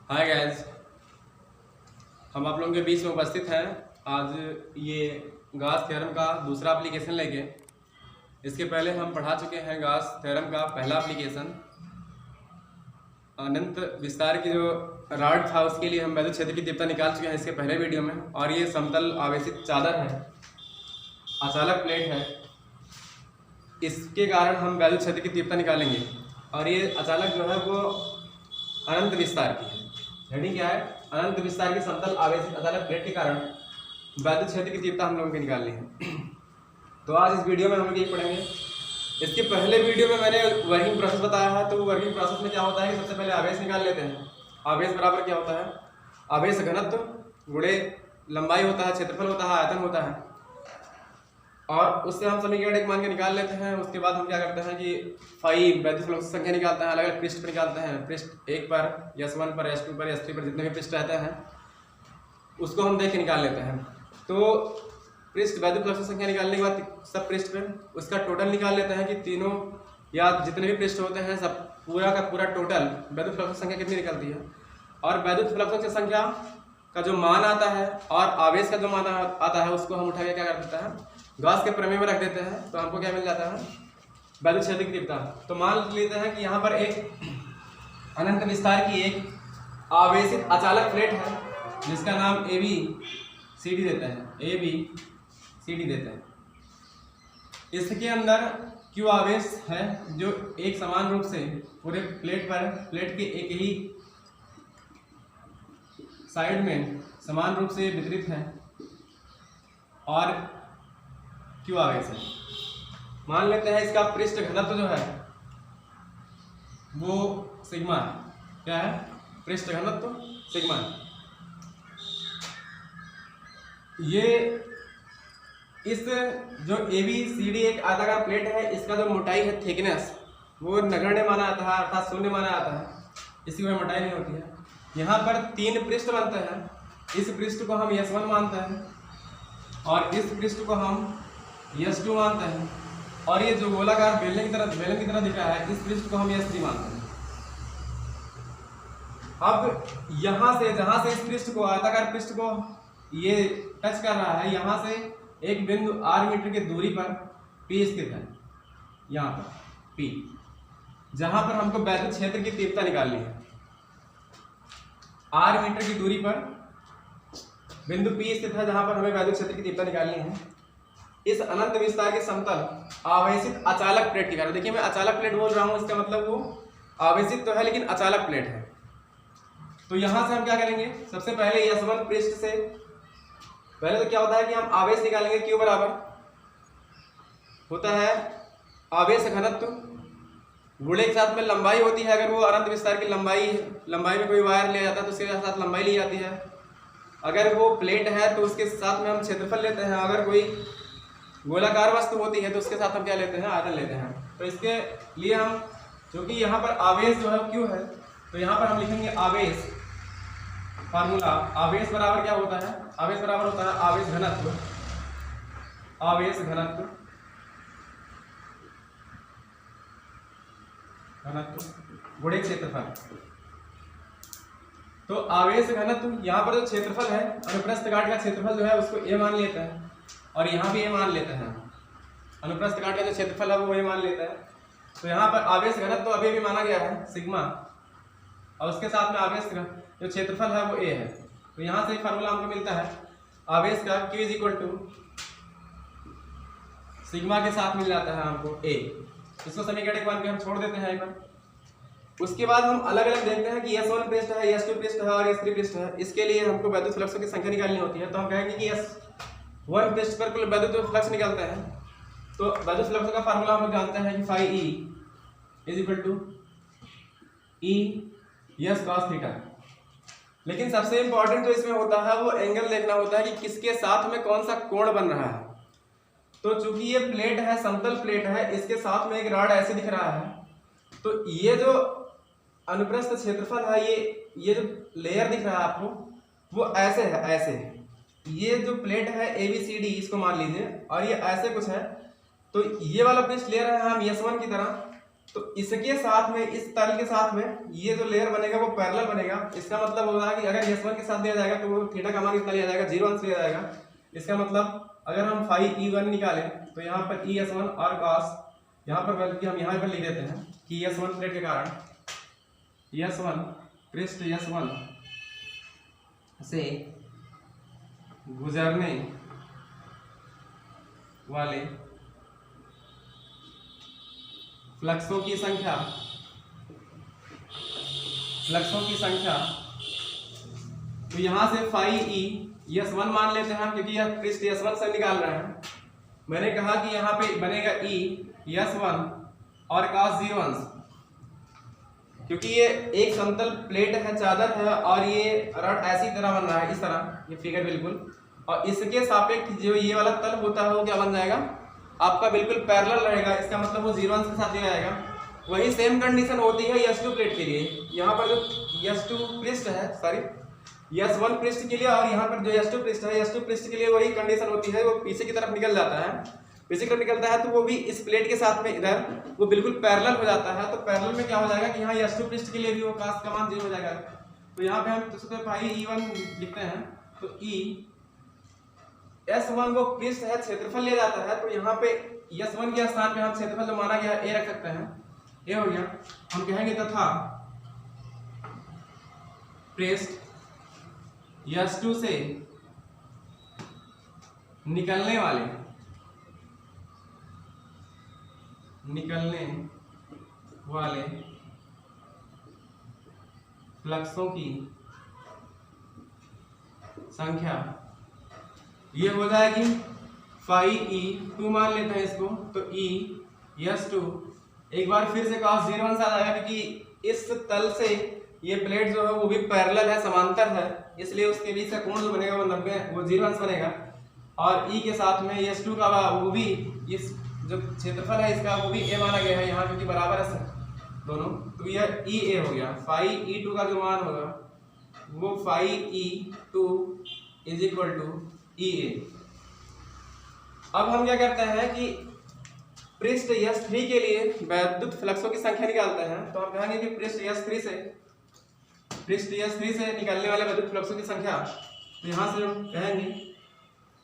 Hi guys, हम आप लोगों के बीच में उपस्थित हैं आज ये गॉस थ्योरम का दूसरा एप्लीकेशन लेके। इसके पहले हम पढ़ा चुके हैं गॉस थ्योरम का पहला एप्लीकेशन, अनंत विस्तार की जो रॉड था उसके लिए हम वैद्युत क्षेत्र की तीव्रता निकाल चुके हैं इसके पहले वीडियो में। और ये समतल आवेशित चादर है, अचालक प्लेट है, इसके कारण हम वैद्युत क्षेत्र की तीव्रता निकालेंगे। और ये अचालक जो है वो अनंत विस्तार की है। हेडिंग क्या है? अनंत विस्तार की समतल आवेशित अचालक प्लेट के कारण वैद्युत क्षेत्र की तीव्रता हम लोगों को निकालनी है। तो आज इस वीडियो में हम लोग ये पढ़ेंगे। इसके पहले वीडियो में मैंने वर्किंग प्रोसेस बताया है। तो वर्किंग प्रोसेस में क्या होता है कि सबसे पहले आवेश निकाल लेते हैं। आवेश बराबर क्या होता है? आवेश घनत्व गुणे लंबाई होता है, क्षेत्रफल होता है, आयतन होता है। और उससे हम समीकरण एक मान के निकाल लेते हैं। उसके बाद हम क्या करते हैं कि फाइव वैद्युत फ्लक्स संख्या निकालते हैं, अलग अलग पृष्ठ पर निकालते हैं। पृष्ठ 1 पर, S1 पर, S2 पर, S3 पर, जितने भी पृष्ठ रहते हैं उसको हम देख के निकाल लेते हैं। तो पृष्ठ वैद्युत फ्लक्स संख्या निकालने के बाद सब पृष्ठ पे उसका टोटल निकाल लेते हैं कि तीनों या जितने भी पृष्ठ होते हैं सब पूरा का पूरा टोटल वैद्युत फ्लक्स संख्या कितनी निकलती है। और वैद्युत फ्लक्स संख्या का जो मान आता है और आवेश का जो मान आता है उसको हम उठा के क्या कर देते हैं, गॉस के प्रमेय में रख देते हैं। तो हमको क्या मिल जाता है? वैद्युत क्षेत्र की तीव्रता। तो मान लेते हैं कि यहाँ पर एक अनंत विस्तार की एक आवेशित अचालक प्लेट है जिसका नाम ABCD देते हैं, ABCD देते हैं। इसके अंदर Q आवेश है जो एक समान रूप से पूरे प्लेट पर, प्लेट के एक ही साइड में समान रूप से वितरित है और Q आवेश है। मान लेते हैं इसका पृष्ठ घनत्व जो है वो सिग्मा है। क्या है? पृष्ठ घनत्व सिग्मा है। ये इस जो ABCD एक आयताकार प्लेट है, इसका जो मोटाई है, थिकनेस, वो नगण्य माना जाता है, अर्थात शून्य माना जाता है। इसकी कोई मोटाई नहीं होती है। यहाँ पर 3 पृष्ठ बनते हैं। इस पृष्ठ को हम S1 मानते हैं और इस पृष्ठ को हम S2 मानते हैं। और ये जो गोलाकार बेलन की तरह दिख रहा है, इस पृष्ठ को हम S3 मानते हैं। अब यहाँ से जहाँ से इस पृष्ठ को, आयताकार पृष्ठ को ये टच कर रहा है, यहाँ से एक बिंदु r मीटर की दूरी पर P स्थित है। यहाँ पर P, जहाँ पर हमको वैद्युत क्षेत्र की तीव्रता निकालनी है। r मीटर की दूरी पर बिंदु P स्थित है जहाँ पर हमें वैद्युत क्षेत्र की तीव्रता निकालनी है। इस अनंत विस्तार के समतल आवेशित अचालक प्लेट के कारण, देखिए मैं अचालक प्लेट बोल रहा हूँ, इसका मतलब वो आवेशित तो है लेकिन अचालक प्लेट है। तो यहाँ से हम क्या करेंगे? सबसे पहले S1 पृष्ठ से पहले तो क्या होता है कि हम आवेश निकालेंगे। Q बराबर होता है आवेश घनत्व गुणे के साथ में लंबाई होती है। अगर वो अनंत विस्तार की लंबाई में कोई वायर लिया जाता है तो उसके साथ लंबाई ली जाती है। अगर वो प्लेट है तो उसके साथ में हम क्षेत्रफल लेते हैं। अगर कोई गोलाकार वस्तु होती है तो उसके साथ हम क्या लेते हैं? आयतन लेते हैं। तो इसके लिए हम, क्योंकि यहाँ पर आवेश जो है Q है, तो यहाँ पर हम लिखेंगे आवेश फार्मूला। आवेश बराबर क्या होता है? आवेश बराबर होता है आवेश घनत्व गुणे क्षेत्रफल। तो आवेश घनत्व, यहाँ पर जो क्षेत्रफल है, अनुप्रस्थ काट का क्षेत्रफल जो है उसको A मान लेते हैं और यहाँ भी A मान लेते हैं। अनुप्रस्थ काट का जो क्षेत्रफल है वो A मान लेता है। तो यहाँ पर आवेश घनत्व अभी भी माना गया है सिग्मा, और उसके साथ में आवेश का जो क्षेत्रफल है वो A है। तो यहाँ से एक फार्मूला हमको मिलता है आवेश का, Q is equal to sigma के साथ मिल जाता है हमको A। इसको समीकरण एक मान के हम छोड़ देते हैं एक बार। उसके बाद हम अलग अलग देखते हैं कि S1 पृष्ठ है, S2 पृष्ठ है और S3 पृष्ठ है। इसके लिए हमको वैद्युत फ्लक्स की संख्या निकालनी होती है। तो हम कहेंगे कि S1 पृष्ठ पर कुल वैद्युत फ्लक्स निकलते हैं। तो वैद्युत फ्लक्स का फार्मूला हम जानते हैं कि phi E is equal to E S cos theta. लेकिन सबसे इंपॉर्टेंट जो इसमें होता है वो एंगल देखना होता है कि किसके साथ में कौन सा कोण बन रहा है। तो चूंकि ये प्लेट है, समतल प्लेट है, इसके साथ में एक रॉड ऐसे दिख रहा है, तो ये जो अनुप्रस्थ क्षेत्रफल है, ये जो लेयर दिख रहा है आपको वो ऐसे है, ऐसे है। ये जो प्लेट है ABCD, इसको मान लीजिए, और ये ऐसे कुछ है। तो ये वाला पृष्ठ ले रहे हैं हम S1 की तरह तो इसके साथ में, इस तल के साथ में ये जो लेयर बनेगा वो पैरेलल बनेगा। इसका मतलब होगा कि अगर S1 के साथ दिया जाएगा तो वो थीटा का मान कितना लिया जाएगा, 0 अंश लिया जाएगा। इसका मतलब अगर हम फाई E1 निकालें तो यहाँ पर ES1 और cos, यहाँ पर बल्कि हम यहाँ पर लिख देते हैं कि ES1 प्लेट के कारण ES1 पृष्ठ S1 से गुजरने वाले फ्लक्सों की संख्या, तो यहां से फाई ई S1 मान लेते हैं हम, क्योंकि यह पृष्ठ S1 से निकाल रहे हैं। मैंने कहा कि यहाँ पे बनेगा E S1 और cos 0 अंश, क्योंकि ये एक समतल प्लेट है, चादर है, और ये रड ऐसी तरह बन रहा है, इस तरह ये फिगर बिल्कुल, और इसके सापेक्ष जो ये वाला तल होता है वो क्या बन जाएगा, आपका बिल्कुल पैरेलल रहेगा। इसका मतलब वो 0 अंश के साथ दिया जाएगा। वही सेम कंडीशन होती है S2 प्लेट के लिए। यहाँ पर जो S2 पृष्ठ है, सॉरी S1 पृष्ठ के लिए, और यहाँ पर जो S2 पृष्ठ है, S2 पृष्ठ के लिए वही कंडीशन होती है। वो पीछे की तरफ निकल जाता है, पीछे की तरफ निकलता है तो वो भी इस प्लेट के साथ में इधर वो बिल्कुल पैरेलल हो जाता है। तो पैरेलल में क्या हो जाएगा कि यहाँ S2 पृष्ठ के लिए भी वो cos का मान 0 हो जाएगा। तो यहाँ पे हम सबसे फाई E1 लिखते हैं, तो E S1 वो पृष्ठ है, क्षेत्रफल लिया जाता है, तो यहाँ पे S1 के स्थान पे हम क्षेत्रफल जो माना गया है A रख सकते हैं, A हो गया। हम कहेंगे तथा पृष्ठ S2 से निकलने वाले फ्लक्सों की संख्या ये हो जाएगी फाई E2 मान लेते हैं इसको, तो E S2 एक बार फिर से cos 0 अंश आ जाएगा, क्योंकि इस तल से ये प्लेट जो है वो भी पैरेलल है, समांतर है, इसलिए उसके बीच का कोण जो बनेगा वो 90, वो 0 अंश बनेगा। और E के साथ में S2 का वो भी, इस जो क्षेत्रफल है इसका वो भी A माना गया है यहाँ, क्योंकि बराबर है दोनों, तो यह EA हो गया। फाई E2 का जो मान होगा वो phi E2 is equal to EA। अब हम क्या करते हैं कि पृष्ठ S3 के लिए वैद्युत फ्लक्सों की संख्या निकालते हैं। तो हम कहेंगे कि पृष्ठ S3 से निकलने वाले वैद्युत फ्लक्सों की संख्या, तो यहां से हम कहेंगे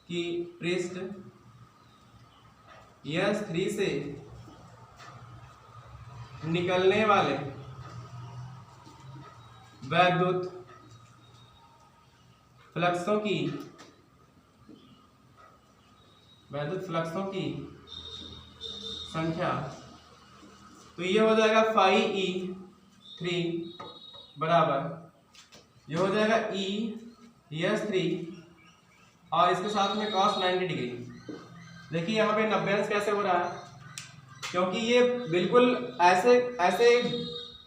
कि पृष्ठ S3 से निकलने वाले वैद्युत फ्लक्सों की संख्या, तो ये हो जाएगा फाई E3 बराबर, ये हो जाएगा ES3 और इसके साथ में cos 90 डिग्री। देखिए यहाँ पे 90 अंश कैसे हो रहा है, क्योंकि ये बिल्कुल ऐसे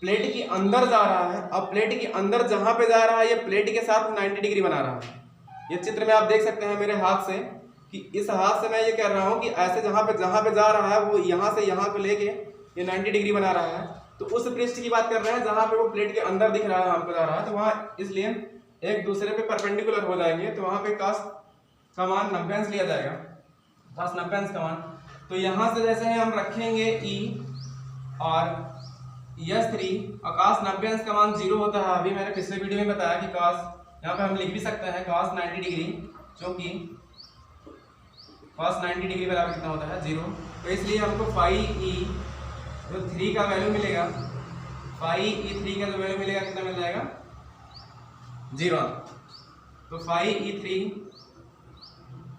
प्लेट के अंदर जा रहा है। अब प्लेट के अंदर जहां पे जा रहा है ये प्लेट के साथ 90 डिग्री बना रहा है। ये चित्र में आप देख सकते हैं मेरे हाथ से, कि इस हाथ से मैं ये कह रहा हूँ कि ऐसे जहां पे जा रहा है वो यहाँ से यहाँ पे लेके ये 90 डिग्री बना रहा है। तो उस पृष्ठ की बात कर रहे हैं जहां पे वो प्लेट के अंदर दिख रहा है, हमको जा रहा है, तो वहाँ इसलिए एक दूसरे पे परपेंडिकुलर हो जाएंगे, तो वहां पे cos का मान 90 अंश लिया जाएगा, cos 90 अंश का मान। तो यहाँ से जैसे ही हम रखेंगे E और S3 और cos 90 अंश का मान 0 होता है। अभी मैंने पिछले वीडियो में बताया कि cos, यहाँ पे हम लिख भी सकते हैं cos 90 डिग्री, क्योंकि cos 90 डिग्री बराबर कितना होता है 0। तो इसलिए हमको फाई E जो 3 का वैल्यू मिलेगा, फाई E3 का जो वैल्यू मिलेगा कितना मिल जाएगा 0। तो phi E3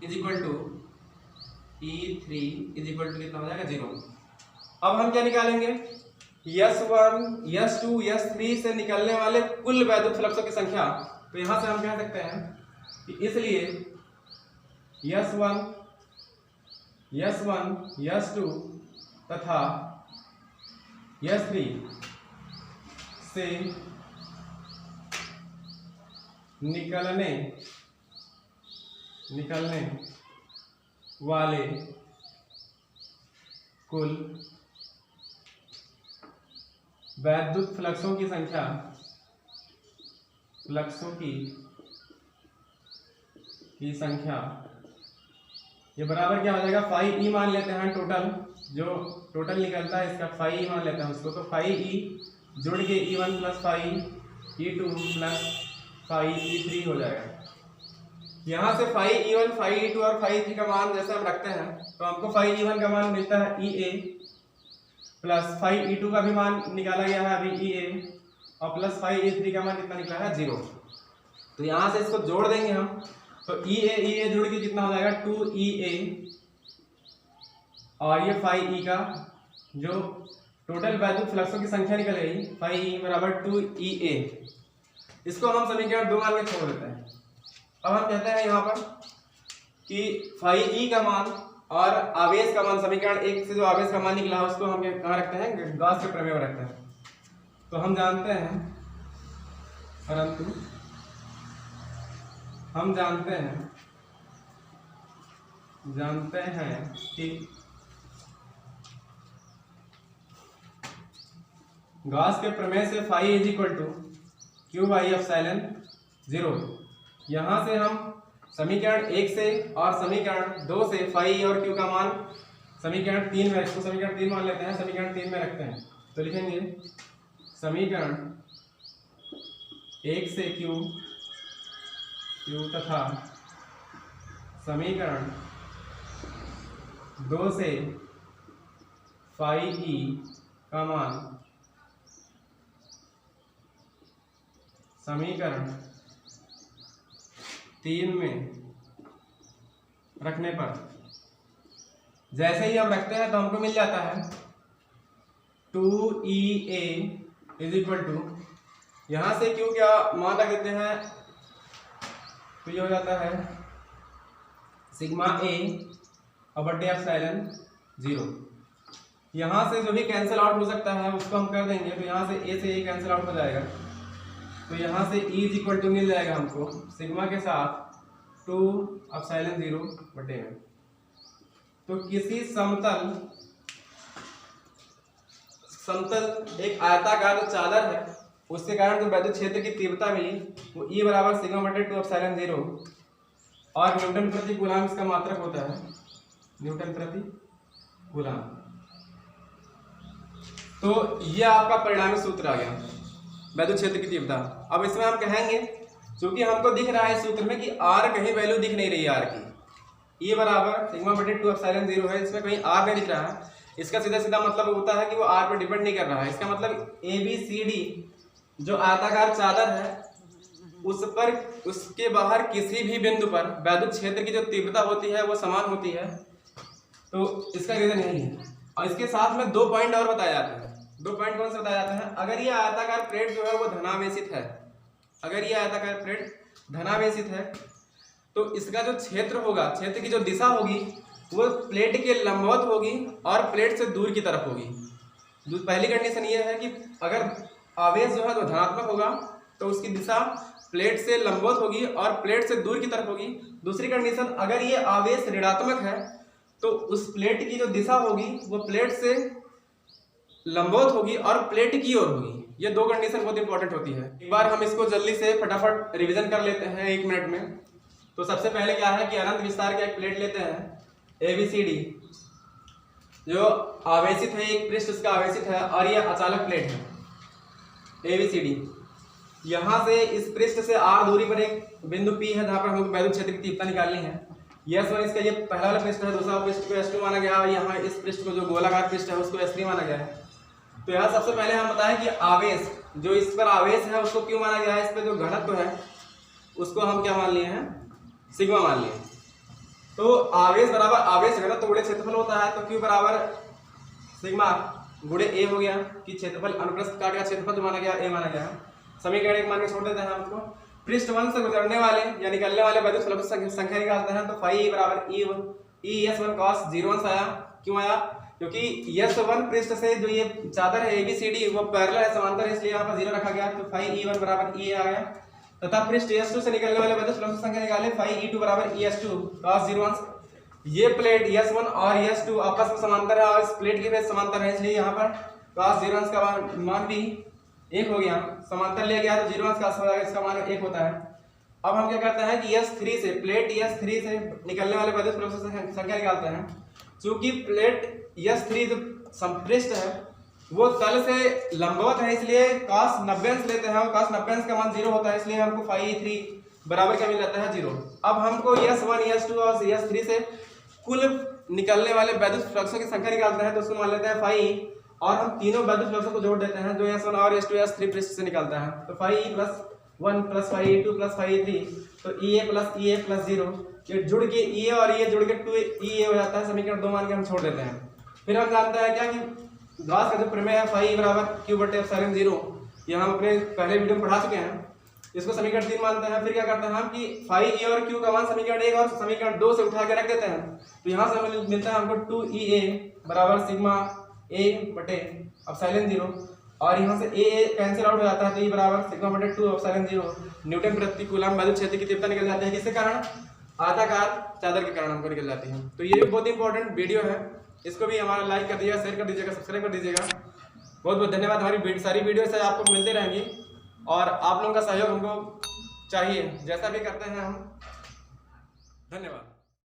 is equal to कितना हो जाएगा 0। अब हम क्या निकालेंगे, S1 S2 S3 से निकलने वाले कुल वैद्युत फ्लक्सों की संख्या। तो यहां से हम कह सकते हैं कि इसलिए S1 S2 तथा S3 से निकलने वाले कुल वैद्युत फ्लक्सों की संख्या, ये बराबर क्या हो जाएगा, फाई E मान लेते हैं टोटल जो टोटल निकलता है इसका फाई ई मान लेते हैं उसको, तो फाई ई जुड़ के E1 plus phi E2 plus phi E3 हो जाएगा। यहाँ से फाई E1 फाई E2 और फाई E3 का मान जैसे हम रखते हैं तो हमको फाई E1 का मान मिलता है EA प्लस फाई E2 का भी मान निकाला गया है अभी EA और प्लस फाई E3 का मान कितना निकला है 0। तो यहाँ से इसको जोड़ देंगे हम, तो EA जुड़ के कितना हो जाएगा 2EA और ये फाई ई का जो टोटल वैद्युत फ्लक्सों की संख्या निकलेगी फाई ई बराबर 2EA। इसको हम समीकरण 2 मान में छोड़ देते हैं। अब हम कहते हैं यहाँ पर कि फाई ई का मान और आवेश का मान, समीकरण 1 से जो आवेश का मान निकला है उसको हम कहाँ रखते हैं, गॉस के प्रमेय में रखते हैं। तो हम जानते हैं, परंतु हम जानते हैं कि गॉस के प्रमेय से phi is equal to Q by epsilon 0। यहाँ से हम समीकरण 1 से और समीकरण 2 से फाई और क्यू का मान समीकरण 3 में, इसको समीकरण 3 मान लेते हैं, समीकरण 3 में रखते हैं। तो लिखेंगे समीकरण 1 से क्यू तथा समीकरण 2 से फाई ई का मान समीकरण 3 में रखने पर जैसे ही हम रखते हैं तो हमको मिल जाता है 2EA इज इक्वल टू, यहाँ से क्यों क्या मान रख देते हैं तो ये हो जाता है सिग्मा A और बटे एप्सिलॉन 0। यहाँ से जो भी कैंसिल आउट हो सकता है उसको हम कर देंगे, तो यहाँ से A से A कैंसिल आउट हो जाएगा, तो यहाँ से E इज इक्वल टू मिल जाएगा हमको सिग्मा के साथ 2 एप्सिलॉन 0 बटे में। तो किसी समतल एक आयताकार जो चादर है उसके कारण जो वैद्युत क्षेत्र की तीव्रता मिली वो E बराबर सिग्मा बटे 2 एप्सिलॉन 0 और न्यूटन प्रति कूलाम इसका मात्रक होता है, न्यूटन प्रति कूलाम। तो ये आपका परिणामी सूत्र आ गया वैद्युत क्षेत्र की तीव्रता। अब इसमें हम कहेंगे क्योंकि हमको दिख रहा है सूत्र में कि R कहीं वैल्यू दिख नहीं रही है R की, E बराबर सिग्मा बटे 2 एप्सिलॉन 0 है, इसमें कहीं R नहीं दिख रहा है। इसका सीधा सीधा मतलब होता है कि वो R पर डिपेंड नहीं कर रहा है। इसका मतलब ABCD जो आयताकार चादर है उस पर, उसके बाहर किसी भी बिंदु पर वैद्युत क्षेत्र की जो तीव्रता होती है वो समान होती है, तो इसका रीजन यही है। और इसके साथ में 2 पॉइंट और बताए जाते हैं। 2 पॉइंट कौन से बताए जाते हैं, अगर ये आयताकार प्लेट जो है वो धनावेशित है, अगर ये आयताकार प्लेट धनावेशित है तो इसका जो क्षेत्र होगा, क्षेत्र की जो दिशा होगी वो प्लेट के लंबवत होगी और प्लेट से दूर की तरफ होगी। पहली कंडीशन ये है कि अगर आवेश जो है वो धनात्मक होगा तो उसकी दिशा प्लेट से लंबवत होगी और प्लेट से दूर की तरफ होगी। दूसरी कंडीशन, अगर ये आवेश ऋणात्मक है तो उस प्लेट की जो दिशा होगी वो प्लेट से लंबवत होगी और प्लेट की ओर होगी। ये 2 कंडीशन बहुत इंपॉर्टेंट होती है। एक बार हम इसको जल्दी से फटाफट रिवीजन कर लेते हैं 1 मिनट में। तो सबसे पहले क्या है कि अनंत विस्तार का एक प्लेट लेते हैं ABCD, जो आवेशित है, एक पृष्ठ उसका आवेशित है और ये अचालक प्लेट है ABCD। यहाँ से इस पृष्ठ से R दूरी पर एक बिंदु P है जहाँ पर हमको वैद्युत क्षेत्र की तीव्रता निकालनी है। S1 इसका ये पहला वाला पृष्ठ है, दूसरा पृष्ठ को S2 माना गया और यहाँ इस पृष्ठ को जो गोलाकार पृष्ठ है उसको S3 माना गया है। तो यहाँ सबसे पहले हम बताएं कि आवेश, जो इस पर आवेश है उसको क्यों माना गया है, इस पर जो घनत्व है उसको हम क्या मान लिए हैं, सिग्मा मान लिए। तो आवेश बराबर आवेश घनत्व गुणे क्षेत्रफल होता है, तो Q बराबर सिग्मा गुणे A हो गया कि क्षेत्रफल अनुप्रस्थ काट का क्षेत्रफल माना गया, A माना गया। समीकरण 1 मान के छोड़ देते हैं हमको। पृष्ठ 1 से गुजरने वाले या निकलने वाले वैद्युत फ्लक्स संख्या निकालते हैं, तो फाई बराबर ES1 cos 0 आया। क्यों आया, क्योंकि S1 पृष्ठ से जो ये चादर है ABCD वो पैरेलल है, समांतर है, इसलिए यहाँ पर 0 रखा गया। तो फाई E1 बराबर EA आ गया। तथा पृष्ठ S2 से निकलने वाले वैद्युत फ्लक्स संख्या निकाले, फाई E2 बराबर ES2 cos 0। ये प्लेट S1 और S2 आपस में समांतर है और इस प्लेट की फेस समांतर है, इसलिए यहाँ पर cos 0 का मान भी 1 हो गया। समांतर ले गया तो 0 का इसका मान 1 होता है। अब हम क्या करते हैं कि S3 से, प्लेट S3 से निकलने वाले वैद्युत फ्लक्स संख्या निकालते हैं। चूंकि प्लेट S3 जो संपृष्ठ है वो तल से लंबवत है, इसलिए cos 90 अंश लेते हैं और cos 90 अंश का मान 0 होता है, इसलिए हमको phi3 बराबर क्या मिल जाता है 0। अब हमको S1 S2 और S3 से कुल निकलने वाले वैद्युत फ्लक्सों की संख्या निकालते हैं, तो उसको मान लेते हैं phi, और हम तीनों वैद्युत फ्लक्सों को जोड़ देते हैं जो S1 और S2 S3 पृष्ठ से निकलता है, तो phi+1 + phi2 + phi3, तो EA + EA + 0, ये जुड़ के EA और EA जुड़ के 2EA हो जाता है। समीकरण 2 मान के हम छोड़ देते हैं। फिर हम जानते हैं क्या कि गॉस का जो प्रमेय है phi = q/ε0, ये हम अपने पहले वीडियो में पढ़ा चुके हैं, इसको समीकरण 3 मानते हैं। फिर क्या करते हैं हम कि phi a और q का मान समीकरण 1 और समीकरण 2 से उठा के रख देते हैं, तो यहाँ से हमें मिलता है हमको 2EA = सिग्मा a/ε0, और यहाँ से a कैंसिल आउट हो जाता है, तो E = सिग्मा/2/ε0 न्यूटन प्रति कूलम वैद्युत क्षेत्र की तीव्रता निकल जाती है, किसके कारण? आयताकार चादर के कारण हमको निकल जाती है। तो ये भी बहुत इंपॉर्टेंट वीडियो है, इसको भी हमारा लाइक कर दीजिएगा, शेयर कर दीजिएगा, सब्सक्राइब कर दीजिएगा। बहुत बहुत धन्यवाद। हमारी सारी वीडियो से आपको मिलते रहेंगी और आप लोगों का सहयोग हमको चाहिए, जैसा भी करते हैं हम। धन्यवाद।